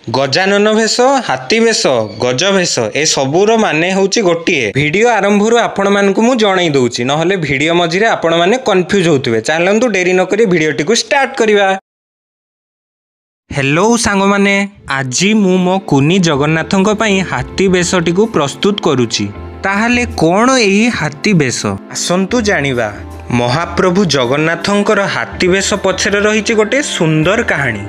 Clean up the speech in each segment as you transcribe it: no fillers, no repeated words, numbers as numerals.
गजानन भेष, हाथी भेष, गज भेष ए सबूर माने होउची गोटिए। वीडियो आरंभरू आपण मानकु मु जणाई दउची, नहले वीडियो मझिरे आपण माने कन्फ्यूज होउतबे। चलंतु डेरी न करी वीडियोटी को स्टार्ट करिवा। हेलो सांग माने, आजी मु मो कुनी जगन्नाथंक पई हाथी भेषटी को प्रस्तुत करूची। ताहाले कोण एही हाथी भेष, आसंतु जानिबा। महाप्रभु जगन्नाथंकर हाथी भेष पछरे रहिची गोटे सुंदर कहानी।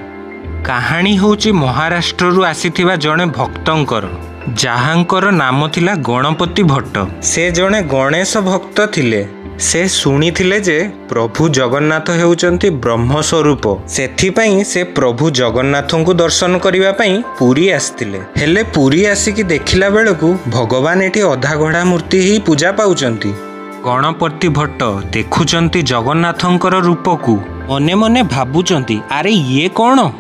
कहानी होची महाराष्ट्ररू आसीथिबा जणे भक्तंकर, जाहांकर नाम थिला गणपति भट्ट। से जणे गणेश भक्त थिले। से शुणिथिले जे प्रभु जगन्नाथ हेउचंती ब्रह्म स्वरूप, सेथिपई से प्रभु जगन्नाथंकु दर्शन करिवा पई पुरी आस्थिले। हेले पुरी आसिकी देखिला बेलकु भगवान एठी अधा गढ़ा मूर्ति ही पूजा पाउचंती। गणपति भट्ट देखुचंती जगन्नाथंकर रूपकु, मने मने भाबुचंती, अरे ये कौन?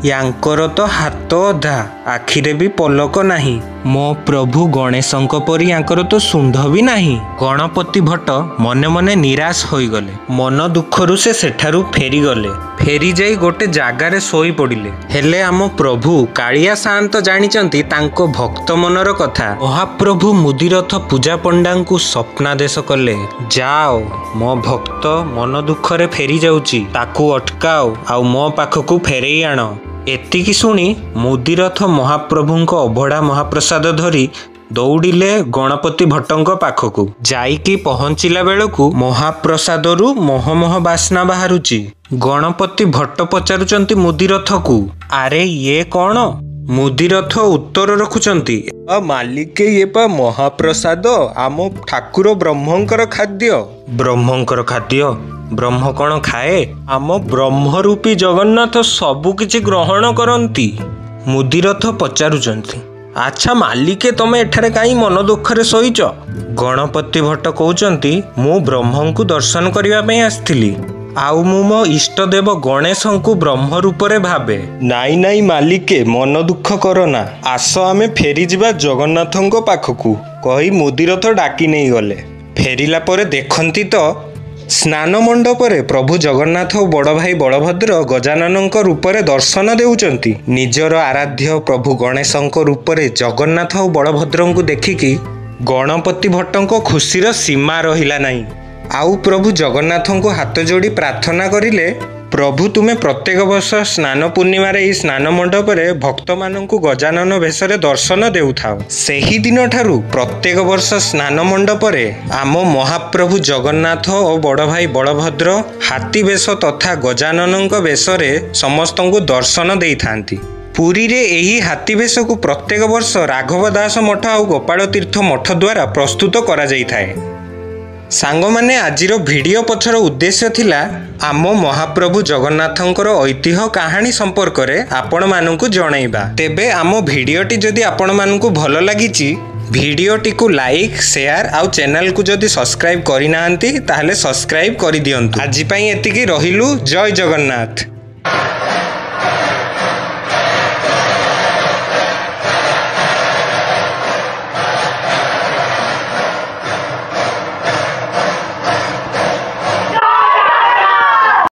यांकर तो हाथ अधा, आखिरे भी पलक नाही। मो प्रभु गणेशंक परी यांकर तो सुंढ भी नाही। गणपति भट्ट मने मने निराश होई गले। मन दुखरु से सेठारु फेरी गले। फेरी जाई गोटे जागारे सोई पड़िले। हेले आम प्रभु कालिया शांत जानिचंती तांको भक्त मनर कथा। महाप्रभु मुदिरथ पूजा पंडांकु स्वप्नादेश कले, जाओ मो भक्त मन दुखरे फेरी जाउची, ताकू अटकाओ आउ मो पाखकु फेरेई आण। एतिकी शुणी मुदिरथ महाप्रभुंक अभड़ा महाप्रसाद धरी दौड़िले गणपति भट्टंक पाखकु। जाइकी पहुंचिला बेलकु महाप्रसादरू महमह बास्ना बाहरुची। गणपति भट्ट पचारुचंती मुदिरथकु, अरे ये कौन? मुदिरथ उत्तर रखुचंती, मालिके ये पा महाप्रसाद, आम ठाकुर ब्रह्मंकर खाद्य। ब्रह्मंकर खाद्य? ब्रह्म कौन खाए? आम ब्रह्मरूपी जगन्नाथ सबु किछि ग्रहण करंती। मुदिरथ पचारुचंती, अच्छा मालिके तमे एठारे काई मन दुखरे सोईच? गणपति भट्ट कहउचंती, मु ब्रह्मंकु दर्शन करिवा पई आस्थिली, आउ मु मो इष्टदेव गणेशंकु ब्रह्म रूपरे भावे। नाई नाई मालिके मन दुख करना, आस आमे फेरी जिबा जगन्नाथंक पाखकु कही मुदिरथ डाकी नहीं गले। फेरिला परे देखंती तो स्नान मंडपरे प्रभु जगन्नाथ और बड़ भाई बलभद्र गजाननंक रूपरे दर्शन देउचंती। निजर आराध्य प्रभु गणेशंक रूपरे जगन्नाथ और बलभद्रंकु देखिकी गणपति भट्टंक खुशीर सीमा रहिला नाही। आउ प्रभु जगन्नाथंकु हाथ जोड़ी प्रार्थना करिले, प्रभु तुमे प्रत्येक वर्ष स्नान पूर्णिमा रे स्नान मंडपरे भक्त मानंकु गजानन भेषरे दर्शन देउथाओ। सेही दिन ठारू प्रत्येक वर्ष स्नान मंडपरे आम महाप्रभु जगन्नाथ और बड़ भाई बलभद्र हाथी भेष तथा गजाननंक भेषरे समस्तंकु दर्शन देइथांती। पुरी रे एही हाथी भेष को प्रत्येक वर्ष राघव दास मठ और गोपाल तीर्थ मठ द्वारा प्रस्तुत करा जाइथाए। सांग माने आजिर वीडियो पछर उद्देश्य थिला आम महाप्रभु जगन्नाथंकर ऐतिह्य कहानी संपर्क रे आपण मानकु जणाइबा। तेबे आम वीडियोटी जदि आपण मानकु भल लागिची, वीडियोटी को लाइक शेयर आउ चैनल को जदि सब्सक्राइब करि नाहंती ताहले सब्सक्राइब करि दियंतु। आजि पई एतिकी रहिलु। जय जगन्नाथ।